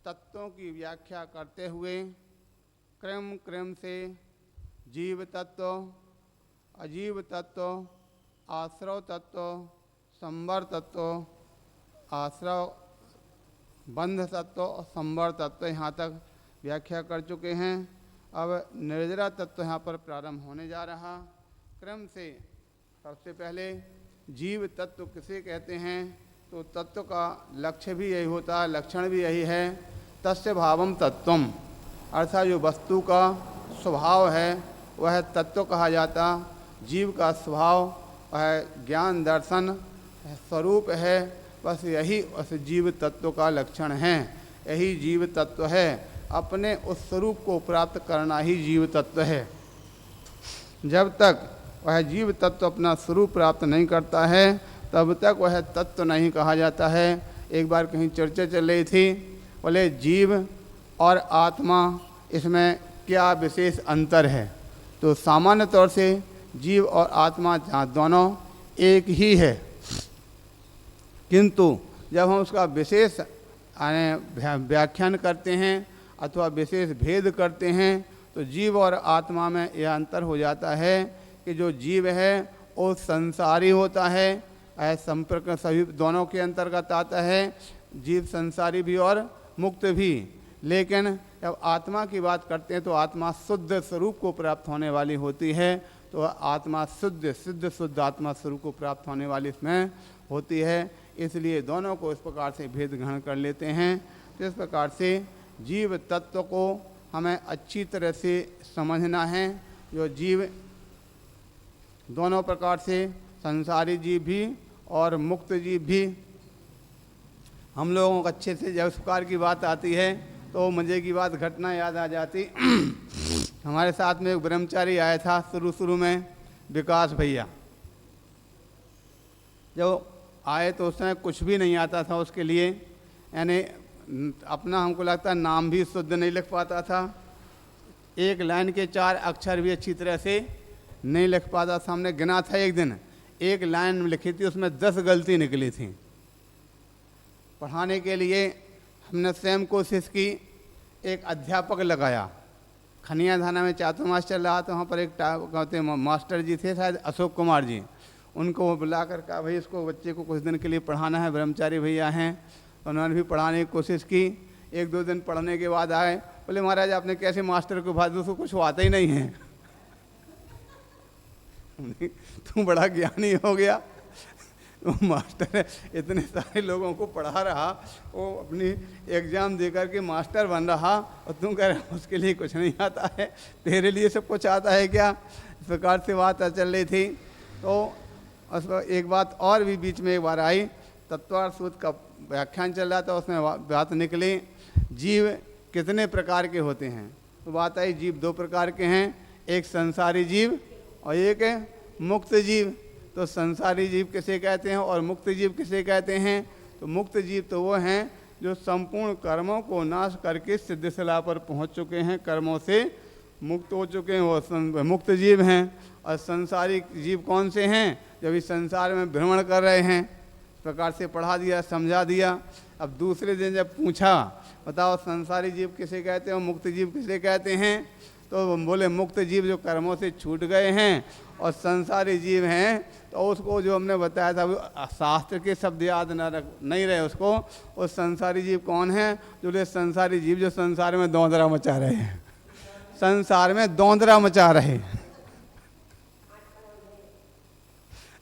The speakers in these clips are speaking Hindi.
तत्वों की व्याख्या करते हुए क्रम क्रम से जीव तत्व, अजीव तत्व, आश्रव तत्व, संवर तत्व, आश्रव बंध तत्व और संवर तत्व यहाँ तक व्याख्या कर चुके हैं। अब निर्जरा तत्व यहाँ पर प्रारंभ होने जा रहा। क्रम से सबसे पहले जीव तत्व किसे कहते हैं, तो तत्व का लक्ष्य भी यही होता है, लक्षण भी यही है। तस्य भावम तत्वम, अर्थात जो वस्तु का स्वभाव है वह तत्व कहा जाता। जीव का स्वभाव वह ज्ञान दर्शन स्वरूप है, बस यही उस जीव तत्व का लक्षण है। यही जीव तत्व है, अपने उस स्वरूप को प्राप्त करना ही जीव तत्व है। जब तक वह जीव तत्व अपना स्वरूप प्राप्त नहीं करता है तब तक वह तत्व नहीं कहा जाता है। एक बार कहीं चर्चा चल रही थी, बोले जीव और आत्मा इसमें क्या विशेष अंतर है, तो सामान्य तौर से जीव और आत्मा दोनों एक ही है, किंतु जब हम उसका विशेष व्याख्यान करते हैं अथवा विशेष भेद करते हैं तो जीव और आत्मा में यह अंतर हो जाता है कि जो जीव है वो संसारी होता है, संपर्क सभी दोनों के अंतर्गत आता है, जीव संसारी भी और मुक्त भी। लेकिन जब आत्मा की बात करते हैं तो आत्मा शुद्ध स्वरूप को प्राप्त होने वाली होती है, तो आत्मा शुद्ध आत्मा स्वरूप को प्राप्त होने वाली इसमें होती है। इसलिए दोनों को इस प्रकार से भेद ग्रहण कर लेते हैं। तो इस प्रकार से जीव तत्व को हमें अच्छी तरह से समझना है। जो जीव दोनों प्रकार से, संसारी जीव भी और मुक्त जीव भी। हम लोगों को अच्छे से जब इस प्रकार की बात आती है तो मज़े की बात घटना याद आ जाती। हमारे साथ में एक ब्रह्मचारी आया था शुरू में, विकास भैया। जब आए तो उस समय कुछ भी नहीं आता था उसके लिए, यानी अपना हमको लगता है नाम भी शुद्ध नहीं लिख पाता था, एक लाइन के 4 अक्षर भी अच्छी तरह से नहीं लिख पाता था। हमने गिना था एक दिन, एक लाइन लिखी थी उसमें 10 गलती निकली थी। पढ़ाने के लिए हमने स्वयं कोशिश की, एक अध्यापक लगाया। खनिया थाना में चातु मास्टर चल रहा था, वहाँ पर एक कहते मास्टर जी थे शायद अशोक कुमार जी, उनको बुला कर कहा भाई इसको बच्चे को कुछ दिन के लिए पढ़ाना है, ब्रह्मचारी भैया हैं। तो उन्होंने भी पढ़ाने की कोशिश की। 1-2 दिन पढ़ने के बाद आए, बोले महाराज आपने कैसे मास्टर को भाग, उसको कुछ आता ही नहीं है। तू बड़ा ज्ञानी हो गया, मास्टर इतने सारे लोगों को पढ़ा रहा, वो अपनी एग्ज़ाम दे कर के मास्टर बन रहा और तुम कह रहे उसके लिए कुछ नहीं आता है, तेरे लिए सब कुछ आता है क्या। इस प्रकार से बात चल रही थी। तो उस एक बात और भी बीच में एक बार आई, तत्वार्थ सूत्र का व्याख्यान चल रहा था, उसमें बात निकली जीव कितने प्रकार के होते हैं। तो बात आई जीव 2 प्रकार के हैं, एक संसारी जीव और एक मुक्त जीव। तो संसारी जीव किसे कहते हैं और मुक्त जीव किसे कहते हैं, तो मुक्त जीव तो वो हैं जो संपूर्ण कर्मों को नाश करके सिद्ध शिला पर पहुँच चुके हैं, कर्मों से मुक्त हो चुके हैं, वो मुक्त जीव हैं। और संसारी जीव कौन से हैं, जब इस संसार में भ्रमण कर रहे हैं। इस प्रकार से पढ़ा दिया, समझा दिया। अब दूसरे दिन जब पूछा बताओ संसारी जीव किसे कहते हैं और मुक्त जीव किसे कहते हैं, तो बोले मुक्त जीव जो कर्मों से छूट गए हैं, और संसारी जीव हैं तो उसको जो हमने बताया था शास्त्र के शब्द याद नहीं रहे उसको, वो संसारी जीव कौन है, जो ले संसारी जीव जो संसार में दौंदरा मचा रहे हैं, संसार में दौंदरा मचा रहे।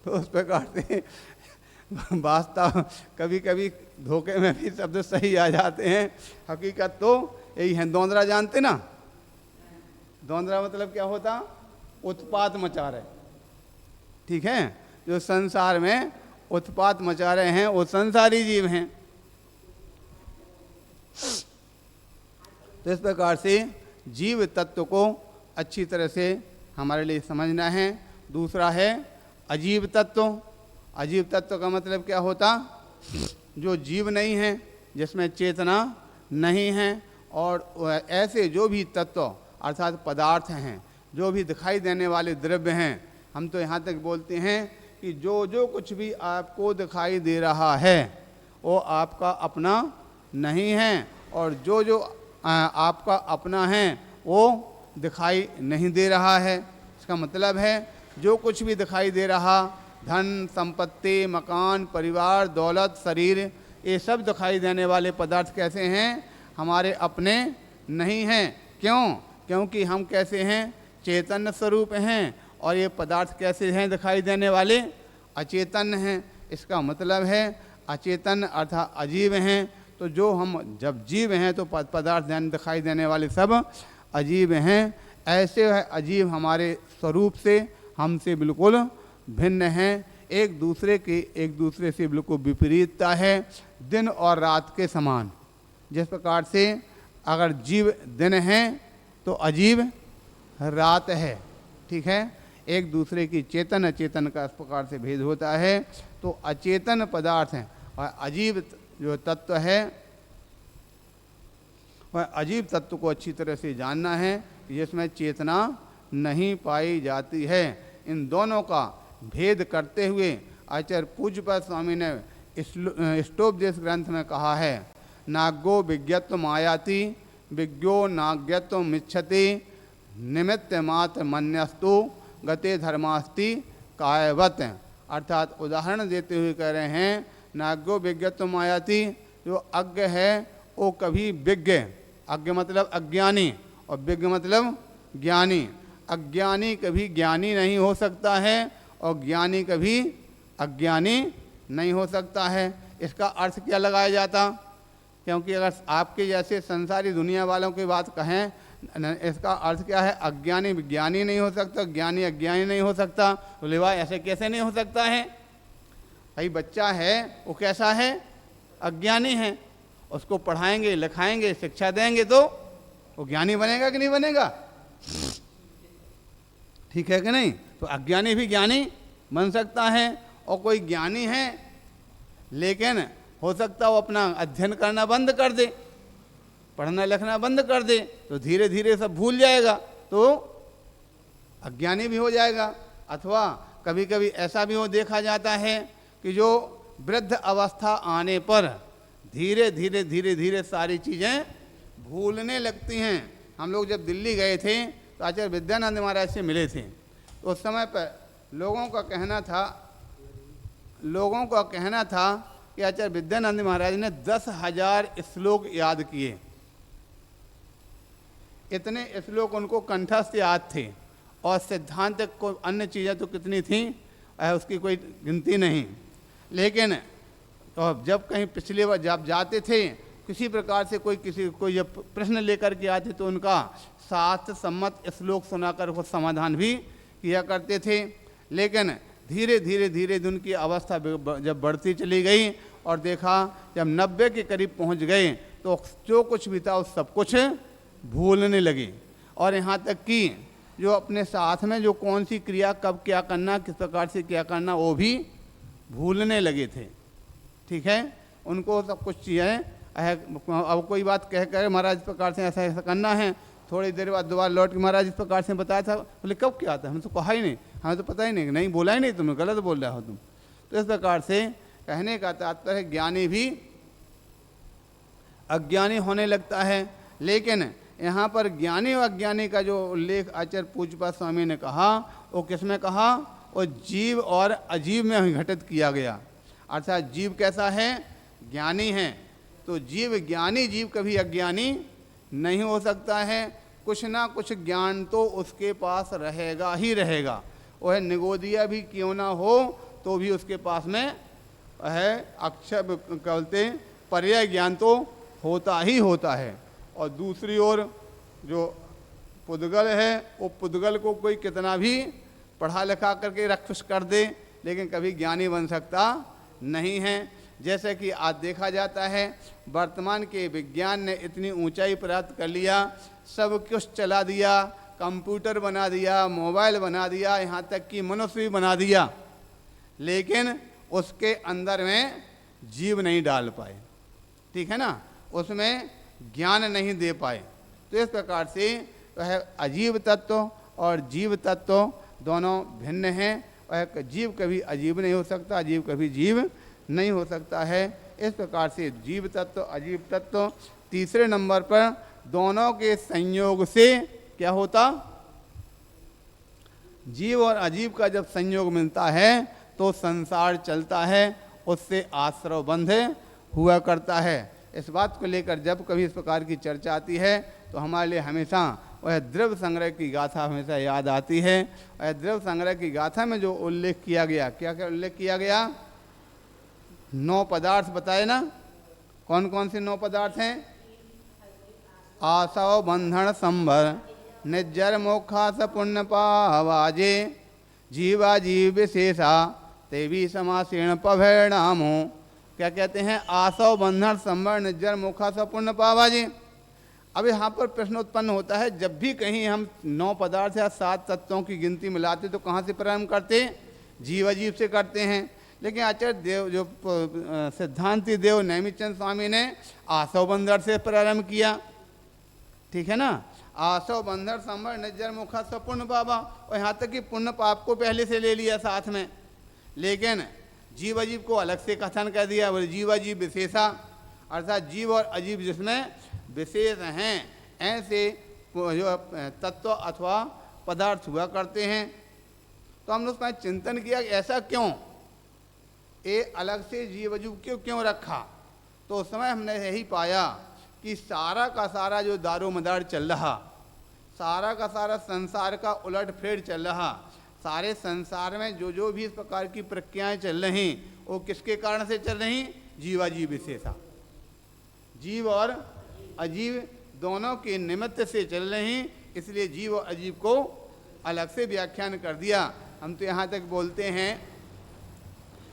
तो उस प्रकार से वास्तव कभी कभी धोखे में भी शब्द सही आ जाते हैं, हकीकत तो यही है। दौंदरा जानते ना, दौंदरा मतलब क्या होता, उत्पात मचा रहे, ठीक है। जो संसार में उत्पात मचा रहे हैं वो संसारी जीव हैं। तो इस प्रकार से जीव तत्व को अच्छी तरह से हमारे लिए समझना है। दूसरा है अजीव तत्व। अजीव तत्व का मतलब क्या होता, जो जीव नहीं है, जिसमें चेतना नहीं है, और ऐसे जो भी तत्व अर्थात पदार्थ हैं, जो भी दिखाई देने वाले द्रव्य हैं, हम तो यहाँ तक बोलते हैं कि जो कुछ भी आपको दिखाई दे रहा है वो आपका अपना नहीं है, और जो जो आपका अपना है वो दिखाई नहीं दे रहा है। इसका मतलब है जो कुछ भी दिखाई दे रहा, धन संपत्ति, मकान, परिवार, दौलत, शरीर, ये सब दिखाई देने वाले पदार्थ कैसे हैं? हमारे अपने नहीं हैं। क्यों? क्योंकि हम कैसे हैं? चैतन्य स्वरूप हैं। और ये पदार्थ कैसे हैं दिखाई देने वाले? अचेतन हैं। इसका मतलब है अचेतन अर्थात अजीब हैं। तो जो हम जब जीव हैं तो पदार्थ दिखाई देने वाले सब अजीब हैं। ऐसे है अजीब हमारे स्वरूप से हमसे बिल्कुल भिन्न हैं। एक दूसरे से बिल्कुल विपरीतता है, दिन और रात के समान। जिस प्रकार से अगर जीव दिन है तो अजीब रात है, ठीक है। एक दूसरे की चेतन अचेतन का इस प्रकार से भेद होता है। तो अचेतन पदार्थ हैं और अजीब जो तत्व है वह अजीब तत्व को अच्छी तरह से जानना है, जिसमें चेतना नहीं पाई जाती है। इन दोनों का भेद करते हुए आचार्य पूज्यपाद स्वामी ने ष्टोपदेश ग्रंथ में कहा है, नाग्यो विज्ञत्व मायाति विज्ञो नाज्ञत्व मिच्छति निमित्त मात्र मन्यस्तु गते धर्मास्ति कायवत। अर्थात उदाहरण देते हुए कह रहे हैं, नाग्यो विज्ञत्व मायाति, जो अज्ञ है वो कभी विज्ञ, अज्ञ मतलब अज्ञानी और विज्ञ मतलब ज्ञानी, अज्ञानी कभी ज्ञानी नहीं हो सकता है और ज्ञानी कभी अज्ञानी नहीं हो सकता है। इसका अर्थ क्या लगाया जाता? क्योंकि अगर आपके जैसे संसारी दुनिया वालों की बात कहें, इसका अर्थ क्या है? अज्ञानी विज्ञानी नहीं हो सकता, ज्ञानी अज्ञानी नहीं हो सकता। तो लेवा ऐसे कैसे नहीं हो सकता है? भाई बच्चा है वो कैसा है? अज्ञानी है। उसको पढ़ाएंगे, लिखाएंगे, शिक्षा देंगे तो वो ज्ञानी बनेगा कि नहीं बनेगा? ठीक है कि नहीं? तो अज्ञानी भी ज्ञानी बन सकता है। और कोई ज्ञानी है लेकिन हो सकता वो अपना अध्ययन करना बंद कर दे, पढ़ना लिखना बंद कर दे, तो धीरे धीरे सब भूल जाएगा, तो अज्ञानी भी हो जाएगा। अथवा कभी कभी ऐसा भी हो देखा जाता है कि जो वृद्ध अवस्था आने पर धीरे धीरे धीरे धीरे सारी चीज़ें भूलने लगती हैं। हम लोग जब दिल्ली गए थे तो आचार्य विद्यानंद महाराज से मिले थे, तो उस समय पर लोगों का कहना था कि आचार्य विद्यानंद महाराज ने 10,000 श्लोक याद किए। इतने श्लोक उनको कंठस्थ याद थे और सिद्धांत को अन्य चीज़ें तो कितनी थी उसकी कोई गिनती नहीं। लेकिन तो जब कहीं पिछले बार जब जाते थे किसी प्रकार से कोई जब प्रश्न लेकर के आते तो उनका शास्त्र सम्मत श्लोक सुनाकर वो समाधान भी किया करते थे। लेकिन धीरे धीरे धीरे उनकी अवस्था जब बढ़ती चली गई और देखा जब 90 के करीब पहुंच गए तो जो कुछ भी था उस सब कुछ भूलने लगे। और यहाँ तक कि जो अपने साथ में जो कौन सी क्रिया कब क्या करना, किस प्रकार से क्या करना, वो भी भूलने लगे थे। ठीक है, उनको सब कुछ चीज़ें अब कोई बात कह कर महाराज इस प्रकार से ऐसा ऐसा करना है, थोड़ी देर बाद दोबारा लौट के महाराज इस प्रकार से बताया था। बोले कब क्या आता है? हमने तो कहा ही नहीं, हमें तो पता ही नहीं, नहीं बोला ही नहीं, तुमने गलत बोल रहा हो तुम। तो इस प्रकार से कहने का तात्पर्य ज्ञानी भी अज्ञानी होने लगता है। लेकिन यहाँ पर ज्ञानी और अज्ञानी का जो उल्लेख आचार्य पूज्यपाद स्वामी ने कहा वो किस में कहा? वो जीव और अजीव में घटित किया गया। अर्थात जीव कैसा है? ज्ञानी है। तो जीव ज्ञानी जीव कभी अज्ञानी नहीं हो सकता है। कुछ ना कुछ ज्ञान तो उसके पास रहेगा ही रहेगा। वह निगोदिया भी क्यों ना हो तो भी उसके पास में है अक्षर कहते पर्याय ज्ञान तो होता ही होता है। और दूसरी ओर जो पुद्गल है वो पुद्गल को कोई कितना भी पढ़ा लिखा करके रक्षुष कर दे लेकिन कभी ज्ञानी बन सकता नहीं है। जैसे कि आज देखा जाता है वर्तमान के विज्ञान ने इतनी ऊंचाई प्राप्त कर लिया, सब कुछ चला दिया, कंप्यूटर बना दिया, मोबाइल बना दिया, यहाँ तक कि मनुष्य भी बना दिया, लेकिन उसके अंदर में जीव नहीं डाल पाए। ठीक है ना, उसमें ज्ञान नहीं दे पाए। तो इस प्रकार से वह अजीव तत्व और जीव तत्व दोनों भिन्न हैं। वह जीव कभी अजीब नहीं हो सकता, अजीव कभी जीव नहीं हो सकता है। इस प्रकार से जीव तत्व अजीव तत्व तीसरे नंबर पर दोनों के संयोग से क्या होता, जीव और अजीव का जब संयोग मिलता है तो संसार चलता है, उससे आश्रव बंध हुआ करता है। इस बात को लेकर जब कभी इस प्रकार की चर्चा आती है तो हमारे लिए हमेशा वह द्रव्य संग्रह की गाथा हमेशा याद आती है। और द्रव्य संग्रह की गाथा में जो उल्लेख किया गया, क्या क्या उल्लेख किया गया, 9 पदार्थ बताए ना। कौन कौन से 9 पदार्थ हैं? आसव बंधन संभर निज्जर मोक्षा स पुण्य पावाजे जीवा जीव विशेषा तेवी समासीर्ण पभैणामो। क्या कहते हैं? आसव बंधन संभर निज्जर मोक्षा स पुण्य पावाजे। अब यहाँ पर प्रश्न उत्पन्न होता है, जब भी कहीं हम 9 पदार्थ या 7 तत्वों की गिनती मिलाते तो कहाँ से प्रारंभ करते? जीव अजीव से करते हैं। लेकिन आचार्य देव जो सिद्धांति देव नैमिचंद स्वामी ने आसव बंधर से प्रारंभ किया, ठीक है ना। आसव बंधर संभर निज्जर मुखा स पुण्य पापा, और यहाँ तक कि पुण्य पाप को पहले से ले लिया साथ में, लेकिन जीव अजीव को अलग से कथन कर दिया। बोले जीव अजीव विशेषा, अर्थात जीव और अजीव जिसमें विशेष हैं ऐसे जो तत्व अथवा पदार्थ हुआ करते हैं। तो हमने उसमें चिंतन किया कि ऐसा क्यों, ये अलग से जीव अजीव क्यों रखा। तो उस समय हमने यही पाया कि सारा का सारा जो दारो मदार चल रहा, सारा का सारा संसार का उलट फेर चल रहा, सारे संसार में जो भी इस प्रकार की प्रक्रियाएं चल रही वो किसके कारण से चल रही? जीवाजीव विशेषा, जीव और अजीव दोनों के निमित्त से चल रही। इसलिए जीव और अजीव को अलग से व्याख्यान कर दिया। हम तो यहाँ तक बोलते हैं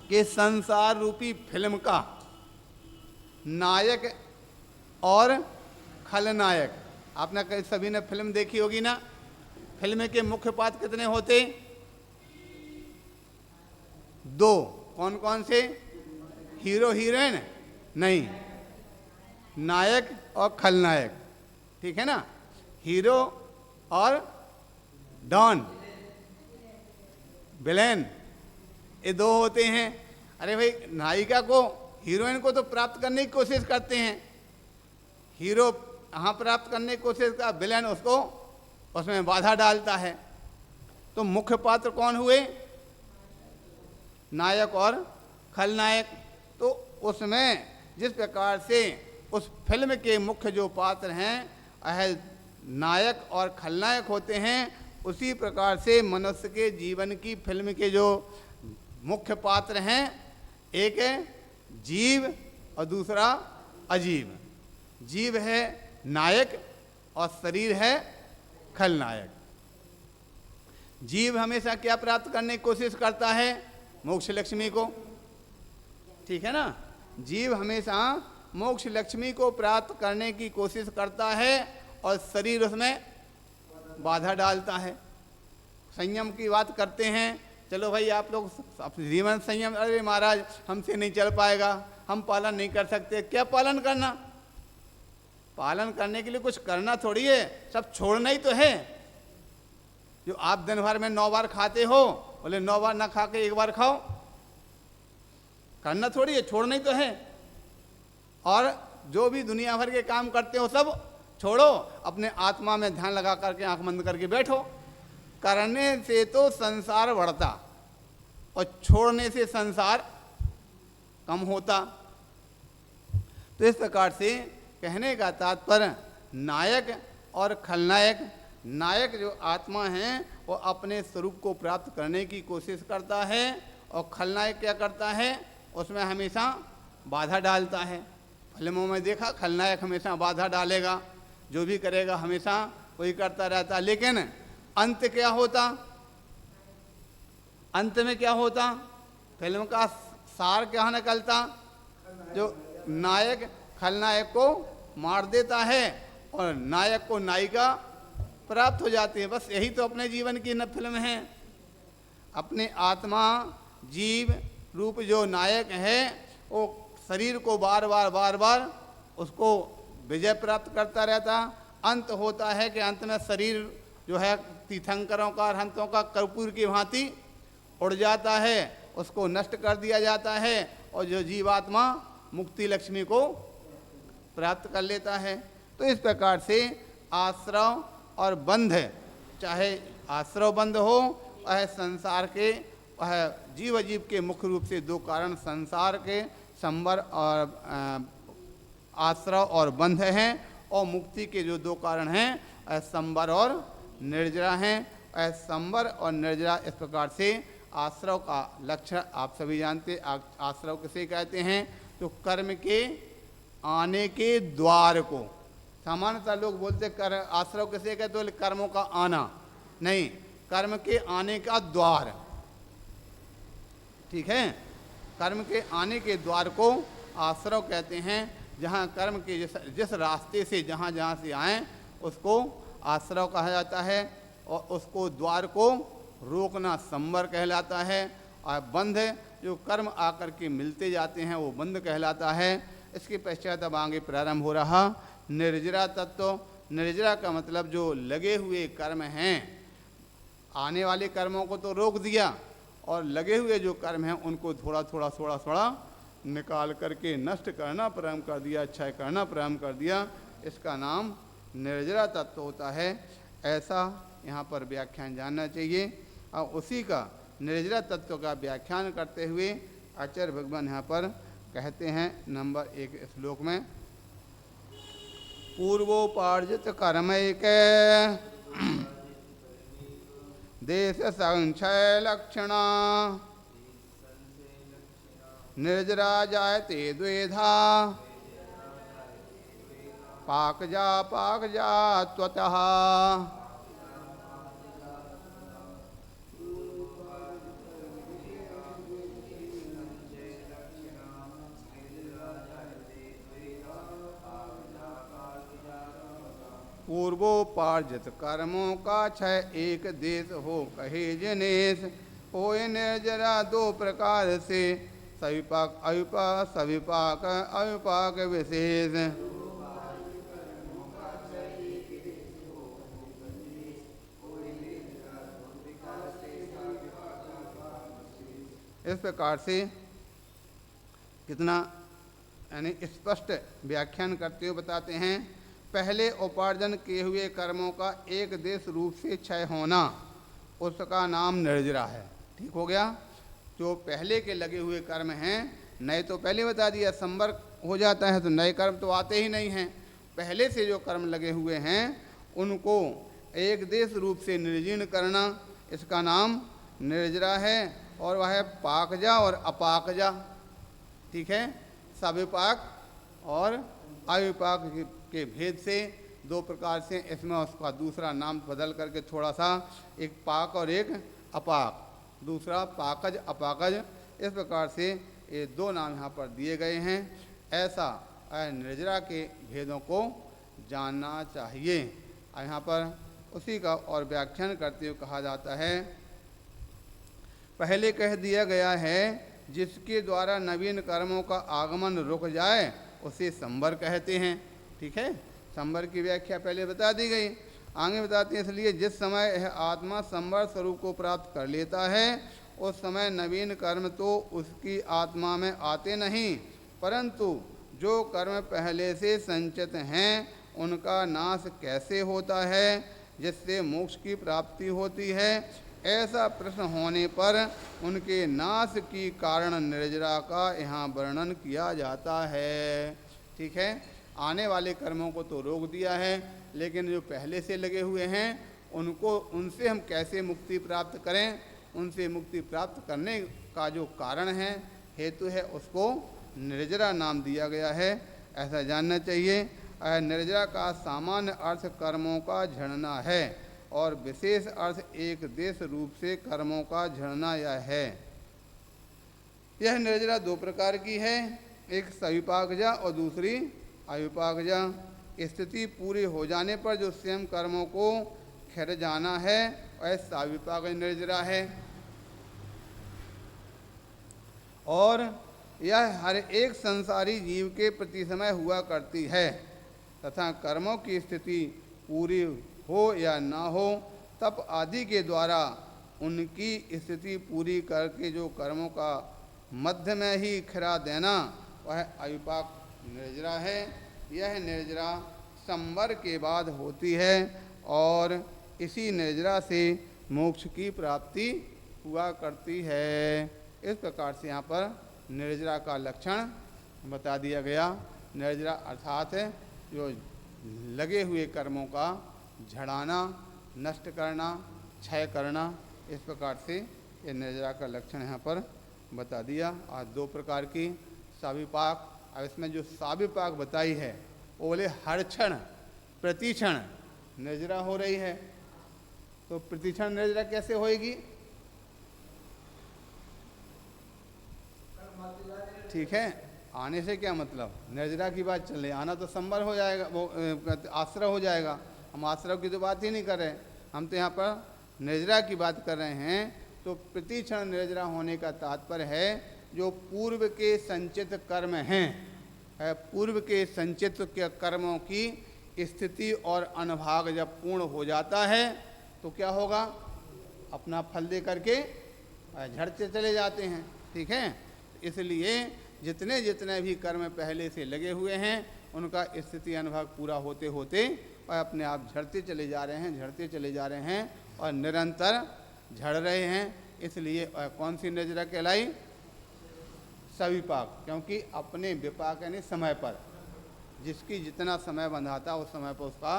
कि संसार रूपी फिल्म का नायक और खलनायक, आपने कहीं सभी ने फिल्म देखी होगी ना। फिल्म के मुख्य पात्र कितने होते? 2। कौन कौन से? हीरो हीरोइन नहीं, नायक और खलनायक, ठीक है ना। हीरो और डॉन, विलेन, ये 2 होते हैं। अरे भाई, नायिका को, हीरोइन को तो प्राप्त करने की कोशिश करते हैं, हीरो यहाँ प्राप्त करने की कोशिश का, विलेन उसको उसमें बाधा डालता है। तो मुख्य पात्र कौन हुए? नायक और खलनायक। तो उसमें जिस प्रकार से उस फिल्म के मुख्य जो पात्र हैं वह नायक और खलनायक होते हैं, उसी प्रकार से मनुष्य के जीवन की फिल्म के जो मुख्य पात्र हैं, एक है जीव और दूसरा अजीव। जीव है नायक और शरीर है खलनायक। जीव हमेशा क्या प्राप्त करने की कोशिश करता है? मोक्ष लक्ष्मी को, ठीक है ना। जीव हमेशा मोक्ष लक्ष्मी को प्राप्त करने की कोशिश करता है और शरीर उसमें बाधा डालता है। संयम की बात करते हैं, चलो भाई आप लोग जीवन संयम, अरे महाराज हमसे नहीं चल पाएगा, हम पालन नहीं कर सकते। क्या पालन करना? पालन करने के लिए कुछ करना थोड़ी है, सब छोड़ना ही तो है। जो आप दिन भर में 9 बार खाते हो, बोले 9 बार ना खा के 1 बार खाओ, करना थोड़ी है, छोड़ना ही तो है। और जो भी दुनिया भर के काम करते हो सब छोड़ो, अपने आत्मा में ध्यान लगा करके आंख बंद करके बैठो। करने से तो संसार बढ़ता और छोड़ने से संसार कम होता। तो इस प्रकार से कहने का तात्पर्य, नायक और खलनायक, नायक जो आत्मा है वो अपने स्वरूप को प्राप्त करने की कोशिश करता है, और खलनायक क्या करता है? उसमें हमेशा बाधा डालता है। फिल्मों में देखा, खलनायक हमेशा बाधा डालेगा, जो भी करेगा हमेशा वही करता रहता। लेकिन अंत क्या होता? अंत में क्या होता? फिल्म का सार क्या निकलता? जो नायक खलनायक को मार देता है और नायक को नायिका प्राप्त हो जाती है। बस यही तो अपने जीवन की न फिल्म है। अपने आत्मा जीव रूप जो नायक है वो शरीर को बार बार उसको विजय प्राप्त करता रहता। अंत होता है कि अंत में शरीर जो है तीर्थंकरों का, अरहंतों का कर्पूर की भांति उड़ जाता है, उसको नष्ट कर दिया जाता है, और जो जीवात्मा मुक्ति लक्ष्मी को प्राप्त कर लेता है। तो इस प्रकार से आश्रव और बंध, चाहे आश्रव बंध हो वह संसार के, वह जीव जीव के मुख्य रूप से दो कारण संसार के संवर और आश्रव और बंध हैं, और मुक्ति के जो दो कारण हैं संवर और निर्जरा हैं। संवर और निर्जरा इस प्रकार से आश्रव का लक्षण आप सभी जानते। आश्रव किसे कहते हैं? तो कर्म के आने के द्वार को, सामान्यतः लोग बोलते कर आश्रव किसे कहते? तो कर्मों का आना नहीं, कर्म के आने का द्वार, ठीक है। कर्म के आने के द्वार को आश्रव कहते हैं। जहाँ कर्म के जिस रास्ते से जहाँ जहाँ से आए उसको आश्रव कहा जाता है, और उसको द्वार को रोकना संवर कहलाता है। और बंध जो कर्म आकर के मिलते जाते हैं वो बंध कहलाता है। इसके पश्चात अब आगे प्रारंभ हो रहा निर्जरा तत्व। निर्जरा का मतलब जो लगे हुए कर्म हैं, आने वाले कर्मों को तो रोक दिया, और लगे हुए जो कर्म हैं उनको थोड़ा थोड़ा निकाल करके नष्ट करना प्रारंभ कर दिया, क्षय करना प्रारंभ कर दिया। इसका नाम निर्जरा तत्व होता है। ऐसा यहाँ पर व्याख्यान जानना चाहिए। और उसी का निर्जरा तत्व का व्याख्यान करते हुए आचार्य भगवान यहाँ पर कहते हैं नंबर 1 श्लोक में, पूर्वोपार्जित कर्मैक देश संशय लक्षणा निर्जरा जायते द्वेधा पाकजा त्वतः। पूर्वोपार्जित कर्मों का क्षय एक देश हो कहे जिनेश। होए निर्जरा दो प्रकार से, सविपाक अविपाक, सविपाक अविपाक विशेष। इस प्रकार से कितना यानी स्पष्ट व्याख्यान करते हुए बताते हैं। पहले उपार्जन किए हुए कर्मों का एक देश रूप से क्षय होना, उसका नाम निर्जरा है। ठीक हो गया। जो पहले के लगे हुए कर्म हैं, नए तो पहले बता दिया संवर हो जाता है तो नए कर्म तो आते ही नहीं हैं। पहले से जो कर्म लगे हुए हैं उनको एक देश रूप से निर्जीर्ण करना, इसका नाम निर्जरा है। और वह है पाकजा और अपाकजा, ठीक है। सविपाक और अविपाक के भेद से दो प्रकार से इसमें उसका दूसरा नाम बदल करके थोड़ा सा, एक पाक और एक अपाक, दूसरा पाकज अपाकज, इस प्रकार से ये दो नाम यहाँ पर दिए गए हैं। ऐसा निर्जरा के भेदों को जानना चाहिए। यहाँ पर उसी का और व्याख्यान करते हुए कहा जाता है, पहले कह दिया गया है जिसके द्वारा नवीन कर्मों का आगमन रुक जाए उसे संवर कहते हैं। ठीक है, संवर की व्याख्या पहले बता दी गई। आगे बताते हैं, इसलिए जिस समय यह आत्मा संवर स्वरूप को प्राप्त कर लेता है उस समय नवीन कर्म तो उसकी आत्मा में आते नहीं, परंतु जो कर्म पहले से संचित हैं उनका नाश कैसे होता है जिससे मोक्ष की प्राप्ति होती है। ऐसा प्रश्न होने पर उनके नाश की कारण निर्जरा का यहाँ वर्णन किया जाता है। ठीक है, आने वाले कर्मों को तो रोक दिया है, लेकिन जो पहले से लगे हुए हैं उनको, उनसे हम कैसे मुक्ति प्राप्त करें, उनसे मुक्ति प्राप्त करने का जो कारण है, हेतु है, उसको निर्जरा नाम दिया गया है। ऐसा जानना चाहिए। निर्जरा का सामान्य अर्थ कर्मों का झड़ना है और विशेष अर्थ एक देश रूप से कर्मों का झड़ना यह है। यह निर्जरा दो प्रकार की है, एक सविपाकजा और दूसरी अविपाकजा। स्थिति पूरी हो जाने पर जो स्वयं कर्मों को खिर जाना है वह सविपाक निर्जरा है। और यह हर एक संसारी जीव के प्रति समय हुआ करती है तथा कर्मों की स्थिति पूरी हो या ना हो, तप आदि के द्वारा उनकी स्थिति पूरी करके जो कर्मों का मध्य में ही खिरा देना वह अविपाक निर्जरा है। यह निर्जरा संवर के बाद होती है और इसी निर्जरा से मोक्ष की प्राप्ति हुआ करती है। इस प्रकार से यहाँ पर निर्जरा का लक्षण बता दिया गया। निर्जरा अर्थात जो लगे हुए कर्मों का झड़ाना, नष्ट करना, क्षय करना, इस प्रकार से ये निर्जरा का लक्षण यहाँ पर बता दिया। आज दो प्रकार की साविपाक। अब इसमें जो साविपाक बताई है वो बोले हर क्षण प्रतिक्षण निर्जरा हो रही है। तो प्रतिक्षण निर्जरा कैसे होएगी? ठीक है, आने से क्या मतलब, निर्जरा की बात चल रही, आना तो संवर हो जाएगा, वो आश्रय हो जाएगा। हम आश्रय की तो बात ही नहीं कर रहे, हम तो यहाँ पर निर्जरा की बात कर रहे हैं। तो प्रतिक्षण निर्जरा होने का तात्पर्य है जो पूर्व के संचित कर्म हैं, पूर्व के संचित के कर्मों की स्थिति और अनुभाग जब पूर्ण हो जाता है तो क्या होगा, अपना फल दे करके झड़ते चले जाते हैं। ठीक है, इसलिए जितने जितने भी कर्म पहले से लगे हुए हैं उनका स्थिति अनुभाग पूरा होते होते और अपने आप झड़ते चले जा रहे हैं, झड़ते चले जा रहे हैं और निरंतर झड़ रहे हैं। इसलिए कौन सी निर्जरा कहलाई? सविपाक, क्योंकि अपने विपाक यानी समय पर, जिसकी जितना समय बंधा था उस समय पर उसका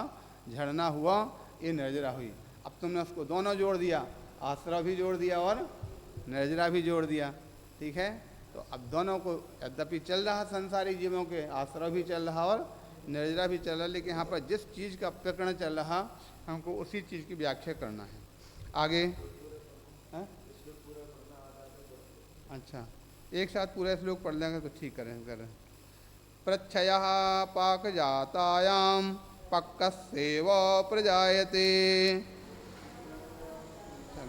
झड़ना हुआ, ये निर्जरा हुई। अब तुमने उसको दोनों जोड़ दिया, आश्रय भी जोड़ दिया और निर्जरा भी जोड़ दिया। ठीक है, तो अब दोनों को यद्यपि चल रहा संसारी जीवों के, आश्रय भी चल रहा और निर्जरा भी चल रहा, लेकिन यहाँ पर जिस चीज़ का प्रकरण चल रहा हमको उसी चीज़ की व्याख्या करना है। आगे है? अच्छा, एक साथ पूरा श्लोक पढ़ लेंगे तो ठीक करें। प्रच्छय पाक जातायाम पक्कस्यैव प्रजायते।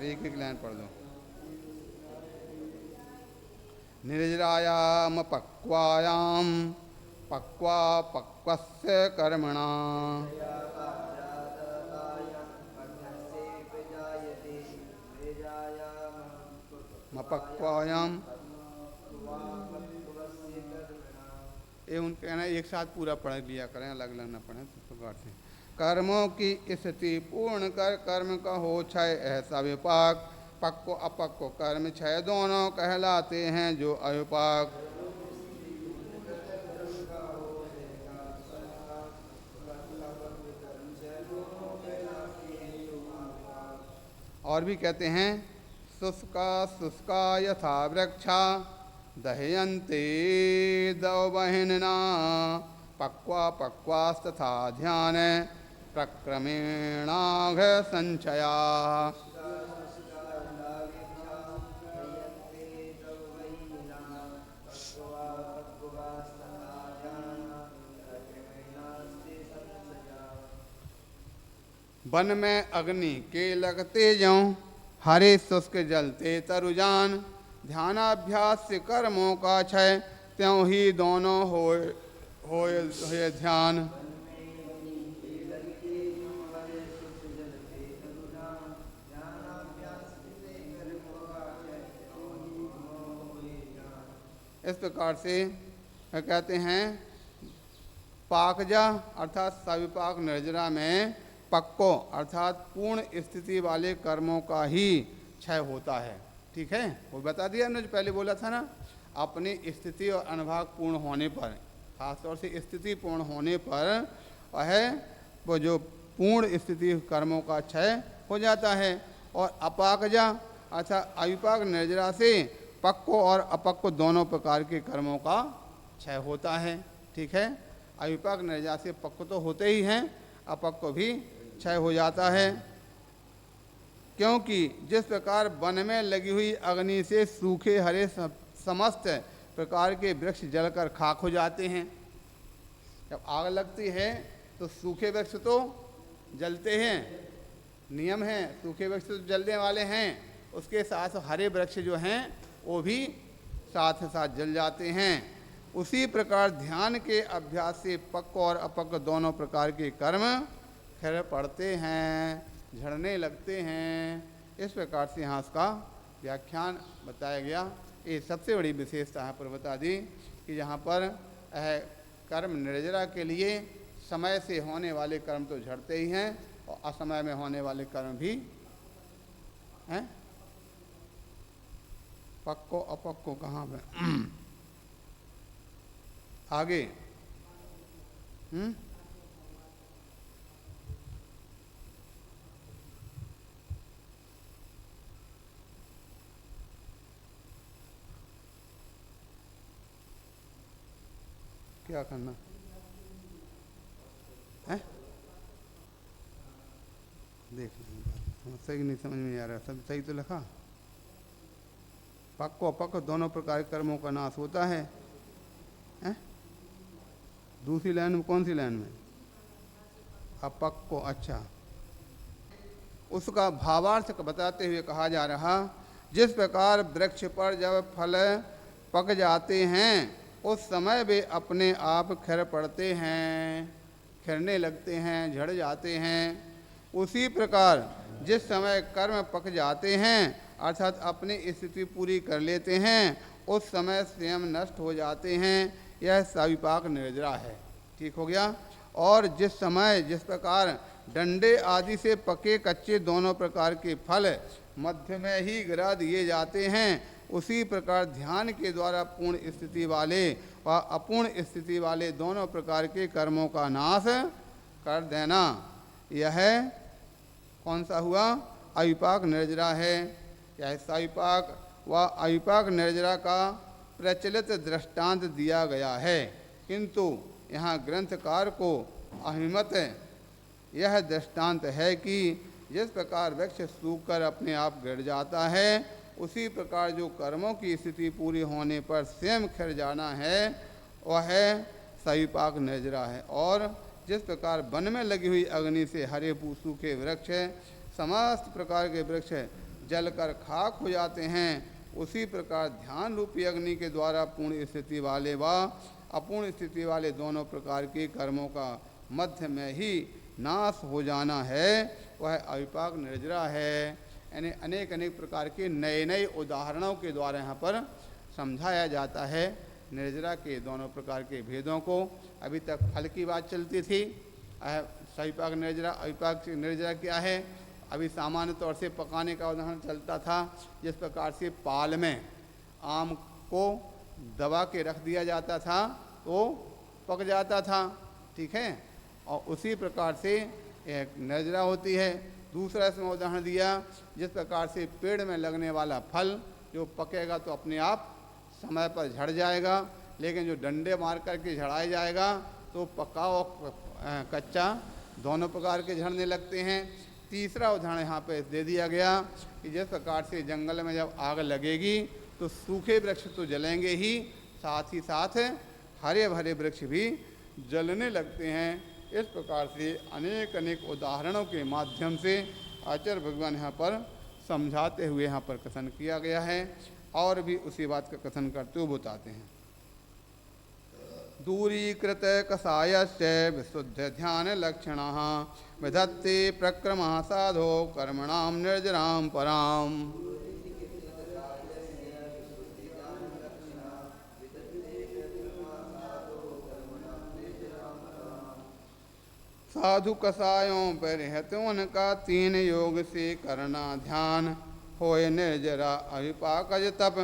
एक एक लाइन पढ़ दो। निर्जरायाम पक्वायाम पक्वा पक्वस्य कर्मणा। मपक्वायाम, ये उनके कहना एक साथ पूरा पढ़ लिया करें, अलग अलग ना पढ़ें। इस प्रकार से कर्मों की स्थिति पूर्ण कर कर्म का हो क्षय, ऐसा विपाक। पक्को अपक्को कर्म क्षय दोनों कहलाते हैं जो अविपाक। और भी कहते हैं शुष्का शुष्का यथा वृक्षा दह्यन्ते दवहिन्ना। पक्वा पक्वास्तथा ध्यान प्रक्रमेणाघ संचया। वन में अग्नि के लगते ज्यों हरे शुष्क जलते तरुजान। ध्यानाभ्यास से कर्मों का क्षय त्यों ही दोनों होए ध्यान। इस प्रकार से कहते हैं पाकजा अर्थात सविपाक निर्जरा में पक्को अर्थात पूर्ण स्थिति वाले कर्मों का ही क्षय होता है। ठीक है, वो बता दिया हमने जो पहले बोला था ना, अपनी स्थिति और अनुभाग पूर्ण होने पर, खासतौर से स्थिति पूर्ण होने पर वह वो जो पूर्ण स्थिति कर्मों का क्षय हो जाता है। और अपाकजा अर्थात अविपाक निर्जरा से पक्को और अपक्को दोनों प्रकार के कर्मों का क्षय होता है। ठीक है, अविपाक निर्जरा से पक्को तो होते ही हैं, अपक्को भी क्षय हो जाता है। क्योंकि जिस प्रकार वन में लगी हुई अग्नि से सूखे हरे समस्त प्रकार के वृक्ष जलकर खाक हो जाते हैं। जब आग लगती है तो सूखे वृक्ष तो जलते हैं, नियम है, सूखे वृक्ष तो जलने वाले हैं, उसके साथ हरे वृक्ष जो हैं वो भी साथ साथ जल जाते हैं। उसी प्रकार ध्यान के अभ्यास से पक्व और अपक्व दोनों प्रकार के कर्म खैर पड़ते हैं, झड़ने लगते हैं। इस प्रकार से यहाँ इसका व्याख्यान बताया गया। ये सबसे बड़ी विशेषता यहाँ पर बता दी कि यहाँ पर कर्म निर्जरा के लिए समय से होने वाले कर्म तो झड़ते ही हैं और असमय में होने वाले कर्म भी हैं। पक्को अपक्को कहाँ पे आगे क्या करना है? देख लीजिए, सही नहीं समझ में आ रहा, सब सही तो लिखा। पक्को अपक्को दोनों प्रकार के कर्मों का नाश होता है। दूसरी लाइन में, कौन सी लाइन में? अपक्को, अच्छा। उसका भावार्थ बताते हुए कहा जा रहा, जिस प्रकार वृक्ष पर जब फल पक जाते हैं उस समय वे अपने आप खिर पड़ते हैं, खिरने लगते हैं, झड़ जाते हैं, उसी प्रकार जिस समय कर्म पक जाते हैं अर्थात अपनी स्थिति पूरी कर लेते हैं उस समय स्वयं नष्ट हो जाते हैं। यह सविपाक निर्जरा है। ठीक हो गया। और जिस समय जिस प्रकार डंडे आदि से पके कच्चे दोनों प्रकार के फल मध्य में ही गिरा दिए जाते हैं उसी प्रकार ध्यान के द्वारा पूर्ण स्थिति वाले व अपूर्ण स्थिति वाले दोनों प्रकार के कर्मों का नाश कर देना, यह कौन सा हुआ? अविपाक निर्जरा है। यह सविपाक व अविपाक निर्जरा का प्रचलित दृष्टांत दिया गया है, किंतु यहाँ ग्रंथकार को अहिमत यह दृष्टांत है कि जिस प्रकार वृक्ष सूखकर अपने आप गिर जाता है उसी प्रकार जो कर्मों की स्थिति पूरी होने पर स्वयं खिर जाना है वह सविपाक निर्जरा है। और जिस प्रकार वन में लगी हुई अग्नि से हरे सूखे वृक्ष समस्त प्रकार के वृक्ष जलकर खाक हो जाते हैं उसी प्रकार ध्यान रूपी अग्नि के द्वारा पूर्ण स्थिति वाले व अपूर्ण स्थिति वाले दोनों प्रकार के कर्मों का मध्य में ही नाश हो जाना है वह अविपाक निर्जरा है। यानी अनेक अनेक प्रकार के नए नए उदाहरणों के द्वारा यहाँ पर समझाया जाता है निर्जरा के दोनों प्रकार के भेदों को। अभी तक फल की बात चलती थी, सविपाक निर्जरा अविपाक निर्जरा क्या है। अभी सामान्य तौर से पकाने का उदाहरण चलता था, जिस प्रकार से पाल में आम को दबा के रख दिया जाता था तो पक जाता था, ठीक है। और उसी प्रकार से एक निर्जरा होती है। दूसरा इसमें उदाहरण दिया, जिस प्रकार से पेड़ में लगने वाला फल जो पकेगा तो अपने आप समय पर झड़ जाएगा, लेकिन जो डंडे मार करके झड़ाया जाएगा तो पका और कच्चा दोनों प्रकार के झड़ने लगते हैं। तीसरा उदाहरण यहाँ पे दे दिया गया कि जिस प्रकार से जंगल में जब आग लगेगी तो सूखे वृक्ष तो जलेंगे ही, साथ ही साथ हरे भरे वृक्ष भी जलने लगते हैं। इस प्रकार से अनेक अनेक उदाहरणों के माध्यम से आचार्य भगवान यहाँ पर समझाते हुए यहाँ पर कथन किया गया है। और भी उसी बात का कथन करते हुए बताते हैं। दूरीकृत कषायस्य विशुद्ध ध्यान लक्षण विधत्ते प्रक्रमा साधो कर्मणाम निर्जराम पराम। साधु कषायों पर रहते उनका तीन योग से करना ध्यान होए निर्जरा अविपाकज तप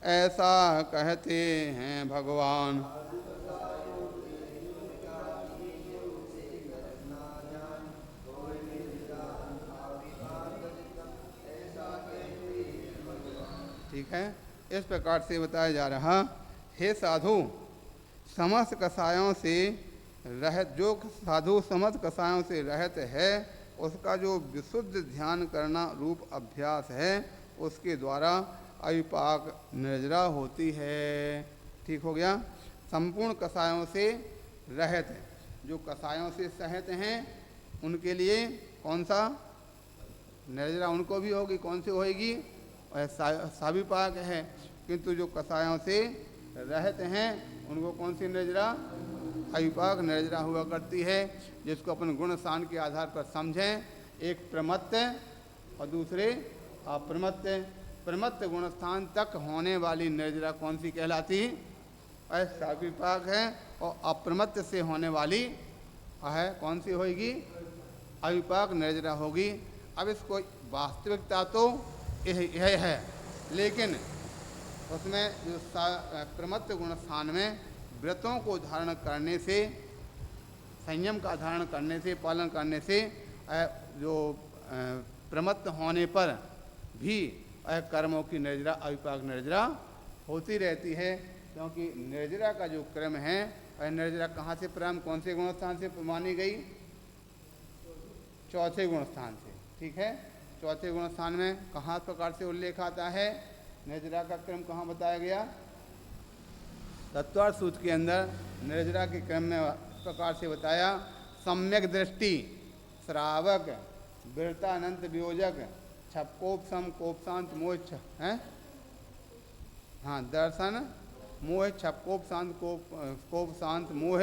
ऐसा कहते हैं भगवान। ठीक है। इस प्रकार से बताया जा रहा, हे साधु समस्त कषायों से रहित, जो साधु समस्त कषायों से रहित है उसका जो विशुद्ध ध्यान करना रूप अभ्यास है उसके द्वारा अविपाक निर्जरा होती है। ठीक हो गया। संपूर्ण कषायों से रहित है, जो कषायों से सहित हैं उनके लिए कौन सा निर्जरा उनको भी होगी, कौन सी होएगी? सविपाक है। किंतु जो कषायों से रहित हैं उनको कौन सी निर्जरा? अविपाक निर्जरा हुआ करती है, जिसको अपन गुण सान के आधार पर समझें। एक प्रमत्त और दूसरे अप्रमत्त। प्रमत्त गुणस्थान तक होने वाली निर्जरा कौन सी कहलाती? ऐसा विपाक है। और अप्रमत्त से होने वाली है कौन सी होगी? अविपाक निर्जरा होगी। अब इसको वास्तविकता तो यह है, लेकिन उसमें जो प्रमत्त गुण स्थान में व्रतों को धारण करने से, संयम का धारण करने से, पालन करने से जो प्रमत्त होने पर भी कर्मों की निर्जरा, अविपाक निर्जरा होती रहती है। क्योंकि निर्जरा का जो क्रम है, निर्जरा कहाँ से प्रारंभ, कौन से गुण स्थान से मानी गई? चौथे गुण स्थान से। ठीक है, चौथे गुण स्थान में कहाँ प्रकार से उल्लेख आता है? निर्जरा का क्रम कहाँ बताया गया? तत्वार्थ सूत्र के अंदर निर्जरा के क्रम में प्रकार से बताया, सम्यक दृष्टि, श्रावक, विरता, अनंत वियोजक, छपकोप, सम, कोपशांत, मोह है, हाँ, दर्शन, मोह, छपकोप शांत, कोप शांत, मोह,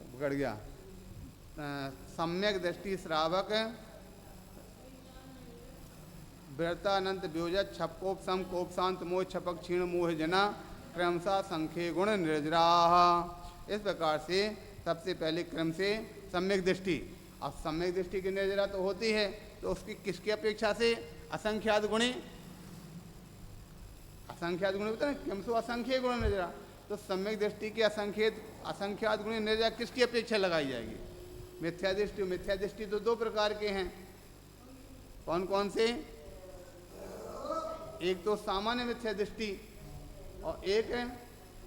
बिगड़ गया, सम्यक दृष्टि, श्रावक, विरता, अनंत वियोजक, छपकोप, सम, कोप शांत, मोह, छपक, क्षीण, मोह जना, क्रमशः संख्य गुण निर्जरा। इस प्रकार से सबसे पहले क्रम से सम्यक दृष्टि। अब सम्यक दृष्टि की निर्जरा तो होती है, तो उसकी किसकी अपेक्षा से? असंख्यात गुणी, असंख्यात गुणी होता है, क्रमशः असंख्य गुण निर्जरा। तो सम्यक दृष्टि की असंख्यात गुणी निर्जरा किसकी अपेक्षा लगाई जाएगी? मिथ्या दृष्टि। मिथ्या दृष्टि तो दो प्रकार के हैं, कौन कौन से? एक तो सामान्य मिथ्या दृष्टि और एक है